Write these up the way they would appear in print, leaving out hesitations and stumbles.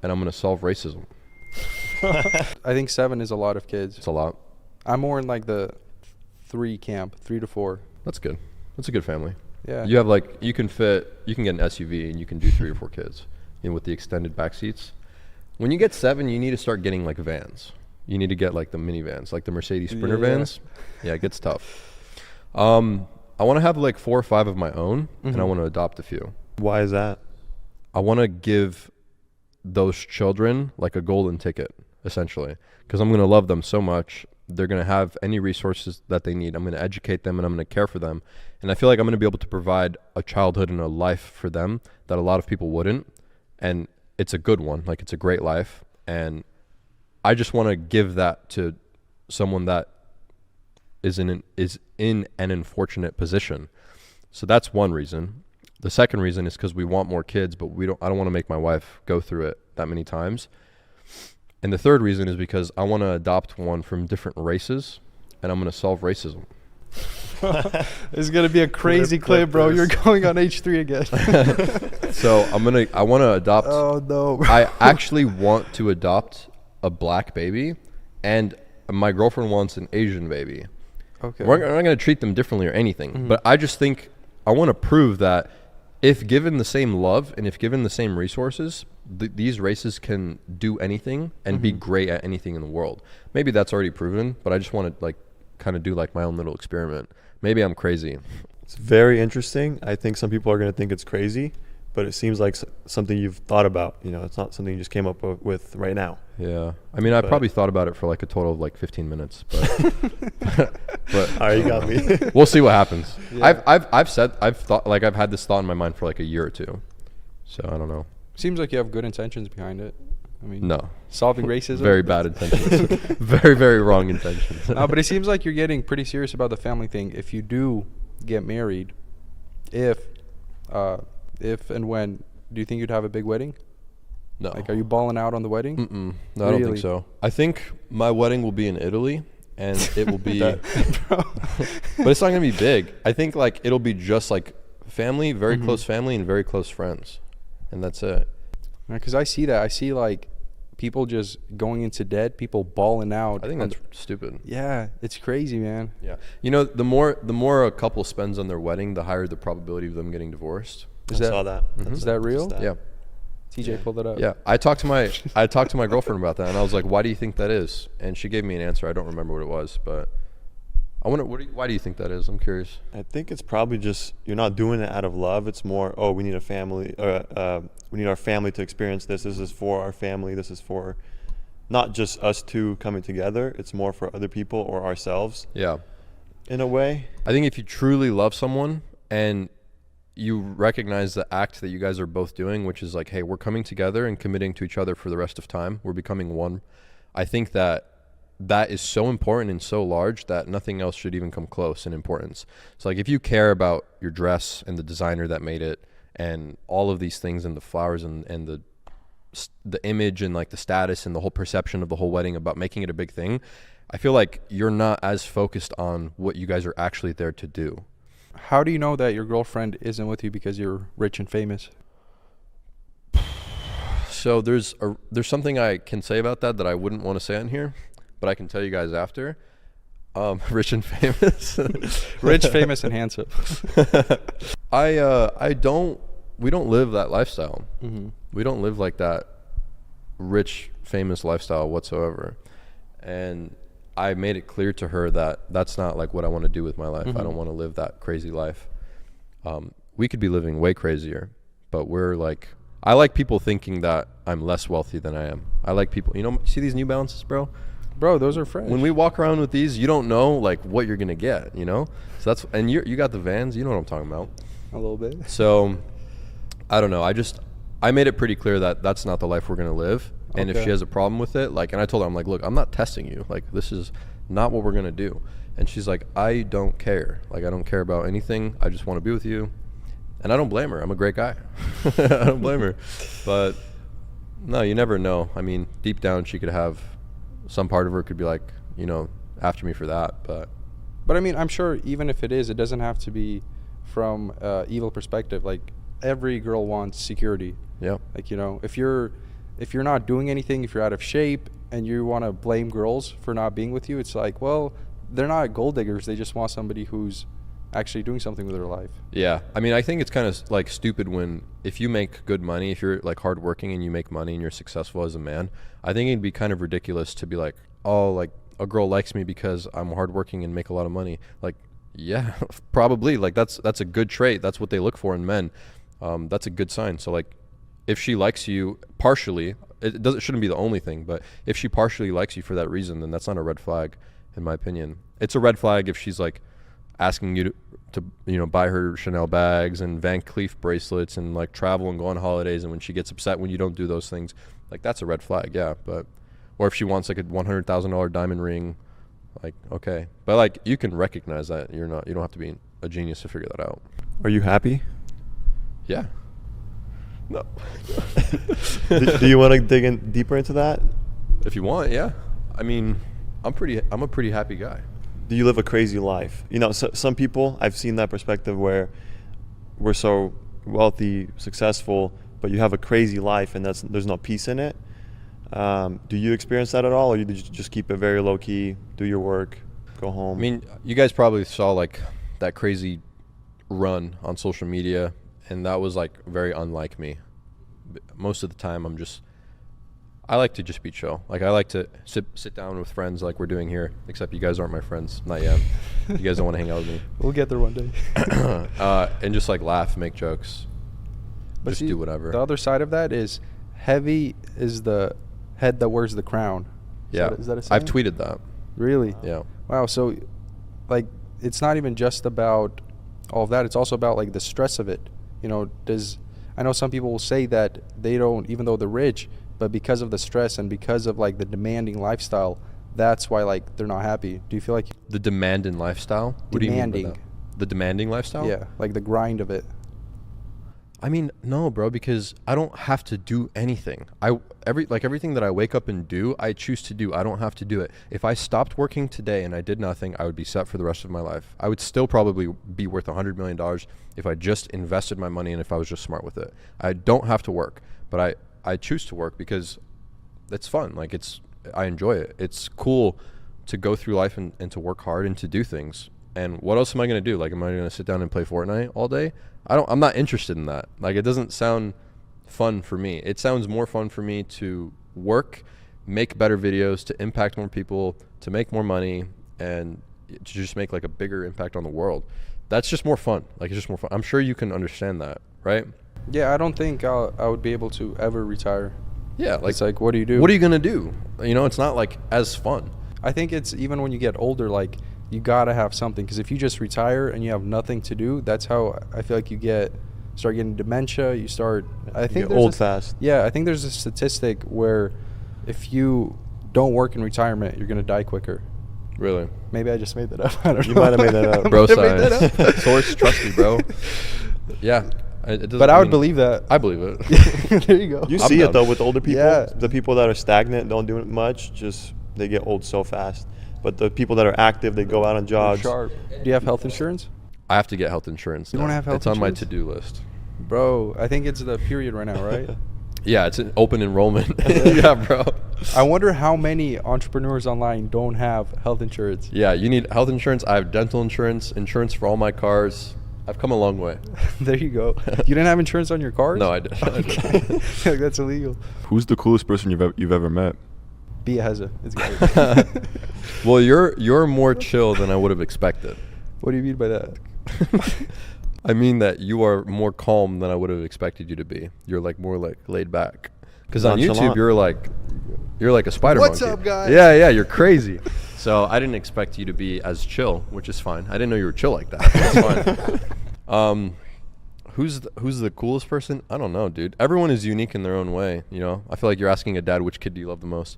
and I'm going to solve racism. I think 7 is a lot of kids. It's a lot. I'm more in like the 3 camp, 3 to 4. That's good. That's a good family. Yeah. You have like, you can get an SUV and you can do 3 or 4 kids, with the extended back seats. When you get 7, you need to start getting like vans. You need to get like the minivans, like the Mercedes Sprinter vans. Yeah, it gets tough. I want to have like 4 or 5 of my own, and I want to adopt a few. Why is that? I want to give those children like a golden ticket, essentially, because I'm going to love them so much. They're going to have any resources that they need. I'm going to educate them, and I'm going to care for them. And I feel like I'm going to be able to provide a childhood and a life for them that a lot of people wouldn't. And it's a good one. Like, it's a great life. And I just want to give that to someone that is in an unfortunate position. So that's one reason. The second reason is because we want more kids, but I don't want to make my wife go through it that many times. And the third reason is because I want to adopt one from different races, and I'm going to solve racism. It's going to be a crazy clip, bro. You're going on H3 again. So I want to adopt. Oh, no. I actually want to adopt a black baby, and my girlfriend wants an Asian baby. Okay. We're not going to treat them differently or anything, but I just think I want to prove that if given the same love and if given the same resources, these races can do anything and be great at anything in the world. Maybe that's already proven, but I just want to like kind of do like my own little experiment. Maybe I'm crazy. It's very interesting. I think some people are going to think it's crazy, but it seems like something you've thought about. It's not something you just came up with right now. Yeah. I mean, I probably thought about it for like a total of like 15 minutes, but all right, you got me. We'll see what happens. Yeah. I've had this thought in my mind for like a year or two. So I don't know. Seems like you have good intentions behind it. I mean, No. solving racism. Very bad intentions. Very, very wrong intentions. No, but it seems like you're getting pretty serious about the family thing. If you do get married, if and when, do you think you'd have a big wedding? No. Like, are you balling out on the wedding? No, I don't think so. I think my wedding will be in Italy, and it will be, but it's not going to be big. I think like it'll be just like family, very close family, and very close friends, and that's it. Because I see that. I see like people just going into debt, people balling out. I think that's stupid. Yeah, it's crazy, man. Yeah. The more a couple spends on their wedding, the higher the probability of them getting divorced. I saw that. Is that real? Yeah. TJ pulled it up. Yeah. I talked to my girlfriend about that, and I was like, "Why do you think that is?" And she gave me an answer. I don't remember what it was, but I wonder why do you think that is? I'm curious. I think it's probably just you're not doing it out of love. It's more, we need a family, we need our family to experience this. This is for our family. This is for not just us two coming together. It's more for other people or ourselves. Yeah. In a way. I think if you truly love someone and you recognize the act that you guys are both doing, which is like, hey, we're coming together and committing to each other for the rest of time. We're becoming one. I think that is so important and so large that nothing else should even come close in importance. So like if you care about your dress and the designer that made it and all of these things and the flowers and the image and like the status and the whole perception of the whole wedding about making it a big thing, I feel like you're not as focused on what you guys are actually there to do. How do you know that your girlfriend isn't with you because you're rich and famous? So there's something I can say about that I wouldn't want to say on here, but I can tell you guys after. Rich and famous. Rich, famous, and handsome. We don't live that lifestyle. We don't live like that rich, famous lifestyle whatsoever. And I made it clear to her that that's not like what I want to do with my life. I don't want to live that crazy life. We could be living way crazier, but I like people thinking that I'm less wealthy than I am. I like people, see these New Balances, bro? Bro, those are fresh. When we walk around with these, you don't know like what you're gonna get, So that's, and you got the Vans, you know what I'm talking about. A little bit. So I don't know. I made it pretty clear that that's not the life we're gonna live. And if she has a problem with it, and I told her, I'm like, look, I'm not testing you. Like, this is not what we're gonna do. And she's like, I don't care. Like, I don't care about anything. I just want to be with you. And I don't blame her. I'm a great guy. I don't blame her. But no, you never know. I mean, deep down, she could have some part of her could be like, after me for that. But I mean, I'm sure even if it is, it doesn't have to be from evil perspective. Like, every girl wants security. Yeah. Like, if you're if you're not doing anything, if you're out of shape and you want to blame girls for not being with you, it's like, well, they're not gold diggers. They just want somebody who's actually doing something with their life. Yeah. I mean, I think it's kind of like stupid when, if you make good money, if you're like hardworking and you make money and you're successful as a man, I think it'd be kind of ridiculous to be like, oh, like a girl likes me because I'm hardworking and make a lot of money. Like, yeah, probably. Like that's a good trait. That's what they look for in men. That's a good sign. So like, if she likes you partially, it shouldn't be the only thing, but if she partially likes you for that reason, then that's not a red flag, in my opinion. It's a red flag if she's like asking you to you know, buy her Chanel bags and Van Cleef bracelets and like travel and go on holidays, and when she gets upset when you don't do those things, like that's a red flag, yeah. But or if she wants like a $100,000 diamond ring, like okay, but like you can recognize that. You don't have to be a genius to figure that out. Are you happy? Yeah. No. Do you want to dig in deeper into that? If you want, yeah. I mean, I'm a pretty happy guy. Do you live a crazy life? You know, some people, I've seen that perspective where we're so wealthy, successful, but you have a crazy life and there's no peace in it. Do you experience that at all, or you just keep it very low key, do your work, go home? I mean, you guys probably saw like that crazy run on social media, and that was like very unlike me. Most of the time I like to just be chill. Like I like to sit down with friends like we're doing here, except you guys aren't my friends, not yet. You guys don't want to hang out with me. We'll get there one day. And just like laugh, make jokes, But just see, do whatever. The other side of that is heavy is the head that wears the crown. Is that a saying? I've tweeted that. Really? Yeah. Wow. So, like, it's not even just about all of that. It's also about like the stress of it. You know, I know some people will say that they don't, even though they're rich, but because of the stress and because of like the demanding lifestyle, that's why like they're not happy. Do you feel like The demanding lifestyle? What do you mean by that? The demanding lifestyle? Yeah, like the grind of it. I mean, no, bro, because I don't have to do anything. Everything that I wake up and do, I choose to do. I don't have to do it. If I stopped working today and I did nothing, I would be set for the rest of my life. I would still probably be worth $100 million if I just invested my money and if I was just smart with it. I don't have to work, but I choose to work because it's fun. Like I enjoy it. It's cool to go through life and to work hard and to do things. And what else am I going to do? Like, am I going to sit down and play Fortnite all day? I'm not interested in that. Like, it doesn't sound fun for me. It sounds more fun for me to work, make better videos, to impact more people, to make more money, and to just make like a bigger impact on the world. That's just more fun. Like, it's just more fun. I'm sure you can understand that, right? Yeah, I don't think I would be able to ever retire. Yeah. Like, It's like, what do you do? what are you going to do? You know, it's not like as fun. I think it's even when you get older, like you gotta have something, because if you just retire and you have nothing to do, that's how I feel like you start getting dementia. You get old fast. Yeah, I think there's a statistic where if you don't work in retirement, you're gonna die quicker. Really? Maybe I just made that up. I don't know. You might have made that up. Bro I might have made science. that up. Source, trust me, bro. Yeah. But I would believe that. I believe it. There you go. You I'm see down. it though with older people. Yeah. The people that are stagnant, don't do much, just they get old so fast. But the people that are active, they go out on jogs. Sharp. Do you have health insurance? I have to get health insurance. You now. don't have health It's on my insurance? to-do list. Bro, I think it's the period right now, right? Yeah, it's an open enrollment. Yeah, bro. I wonder how many entrepreneurs online don't have health insurance. Yeah, you need health insurance. I have dental insurance, insurance for all my cars. I've come a long way. There you go. You didn't have insurance on your cars? No, I didn't. Okay. That's illegal. Who's the coolest person you've ever met? Biaheza. It's great. Well, you're more chill than I would have expected. What do you mean by that? I mean that you are more calm than I would have expected you to be. You're like more like laid back. Because on YouTube, you're like a spider What's monkey. up, guys? Yeah, you're crazy. So I didn't expect you to be as chill, which is fine. I didn't know you were chill like that. That's fine. Who's the coolest person? I don't know, dude. Everyone is unique in their own way. You know, I feel like you're asking a dad, which kid do you love the most?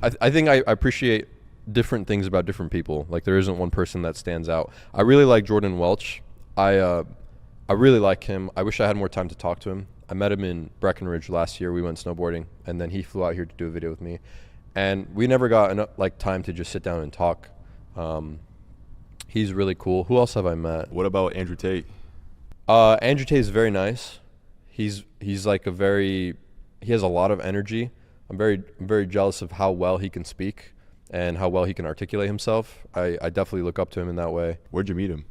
I think I appreciate different things about different people. Like there isn't one person that stands out. I really like Jordan Welch. I really like him. I wish I had more time to talk to him. I met him in Breckenridge last year. We went snowboarding, and then he flew out here to do a video with me, and we never got enough time to just sit down and talk. He's really cool. Who else have I met? What about Andrew Tate? Andrew Tate is very nice. He's like he has a lot of energy. I'm very jealous of how well he can speak and how well he can articulate himself. I definitely look up to him in that way. Where'd you meet him?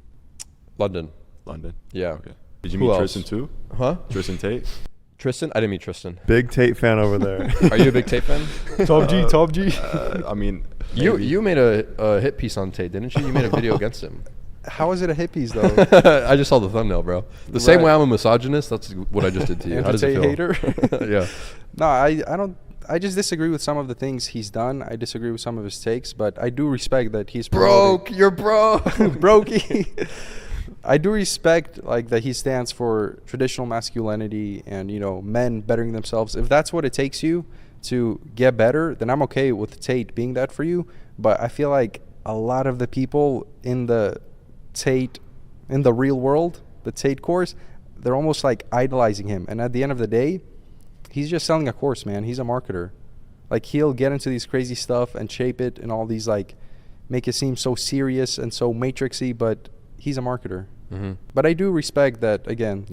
London. Yeah. Okay. Did you Who meet else? Tristan too? Huh? Tristan Tate? Tristan? I didn't meet Tristan. Big Tate fan over there. Are you a big Tate fan? Top G. I mean, You made a hit piece on Tate, didn't you? You made a video against him. How is it a hippies though? I just saw the thumbnail, bro. The same Right. way I'm a misogynist, that's what I just did to you. How does it feel? Hater? Yeah. No, I don't. I just disagree with some of the things he's done. I disagree with some of his takes, but I do respect that he's Broke. You're broke. brokey. I do respect like that he stands for traditional masculinity and men bettering themselves. If that's what it takes you to get better, then I'm okay with Tate being that for you. But I feel like a lot of the people in the real world, the Tate course, they're almost like idolizing him. And at the end of the day, he's just selling a course, man. He's a marketer. Like he'll get into these crazy stuff and shape it and all these like make it seem so serious and so matrixy, but he's a marketer. Mm-hmm. But I do respect that, again,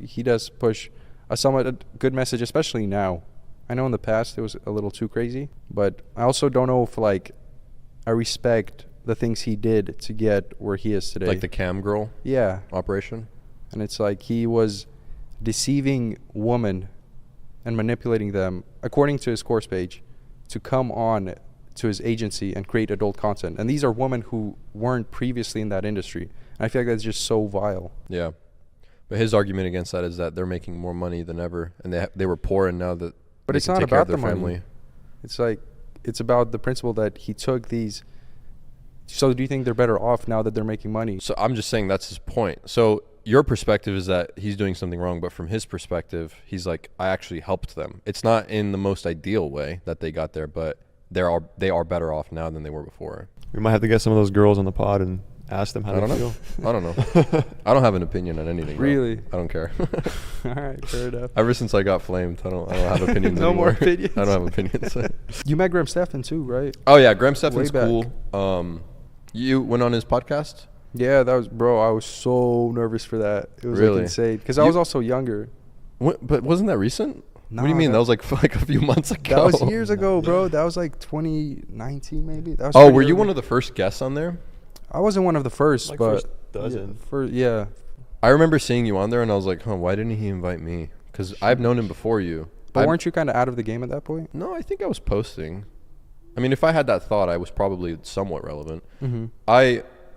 he does push a somewhat good message, especially now. I know in the past it was a little too crazy, but I also don't know if like I respect the things he did to get where he is today. Like the cam girl yeah. operation. And it's like he was deceiving women and manipulating them, according to his course page, to come on to his agency and create adult content. And these are women who weren't previously in that industry. And I feel like that's just so vile. Yeah. But his argument against that is that they're making more money than ever, and they were poor, and now that But they it's can not take care about of the their money. family. It's like, it's about the principle that he took these. So do you think they're better off now that they're making money? So I'm just saying that's his point. So your perspective is that he's doing something wrong, but from his perspective, he's like, I actually helped them. It's not in the most ideal way that they got there, but they are better off now than they were before. We might have to get some of those girls on the pod and ask them how I they don't know. feel. I don't know. I don't have an opinion on anything. Bro. Really? I don't care. All right, fair enough. Ever since I got flamed, I don't have opinions No more anymore. opinions. I don't have opinions. You met Graham Stephan too, right? Oh yeah, Graham Stephan's back. cool. You went on his podcast? Yeah, that was, bro, I was so nervous for that. It was Really? like insane. Because I was also younger. But wasn't that recent? Nah, what do you mean? That was like a few months ago. That was years ago, bro. That was like 2019 maybe. That was Oh, pretty were you early. one of the first guests on there? I wasn't one of the first, Like but first dozen. yeah. I remember seeing you on there, and I was like, why didn't he invite me? Because I've known him before you. But weren't you kind of out of the game at that point? No, I think I was posting. I mean, if I had that thought, I was probably somewhat relevant. Mm-hmm.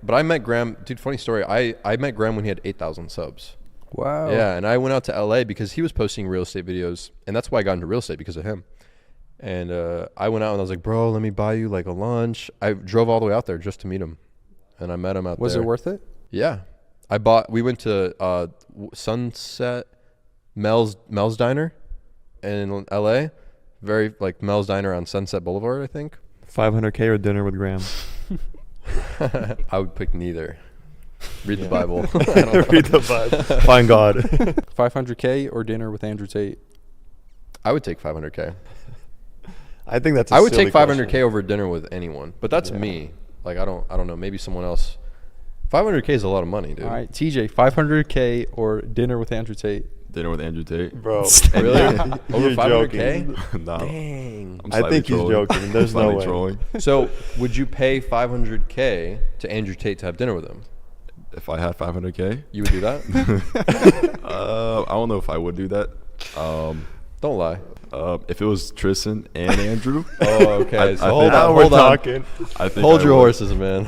But I met Graham. Dude, funny story. I met Graham when he had 8,000 subs. Wow. Yeah, and I went out to LA because he was posting real estate videos, and that's why I got into real estate, because of him. And I went out and I was like, bro, let me buy you like a lunch. I drove all the way out there just to meet him, and I met him out there. Was it worth it? Yeah. We went to Sunset Mel's Diner in LA. Very like Mel's Diner on Sunset Boulevard, I think. 500K or dinner with Graham. I would pick neither. Read the Yeah. Bible. I don't know. Read the Bible. Find God. 500K or dinner with Andrew Tate? I would take 500K. I think that's. I would take 500K over dinner with anyone, but that's me. Like I don't know. Maybe someone else. 500K is a lot of money, dude. All right, TJ, 500K or dinner with Andrew Tate? Dinner with Andrew Tate. Bro. Really? Over You're 500K? No. Dang. I'm I slightly think he's trolling. joking. There's no Slightly way. trolling. So, would you pay 500K to Andrew Tate to have dinner with him? If I had 500K, You would do that? I don't know if I would do that. Don't lie. If it was Tristan and Andrew, Oh, okay. I So think- hold Now on. we're Hold on. talking. I think Hold I your would. horses, man.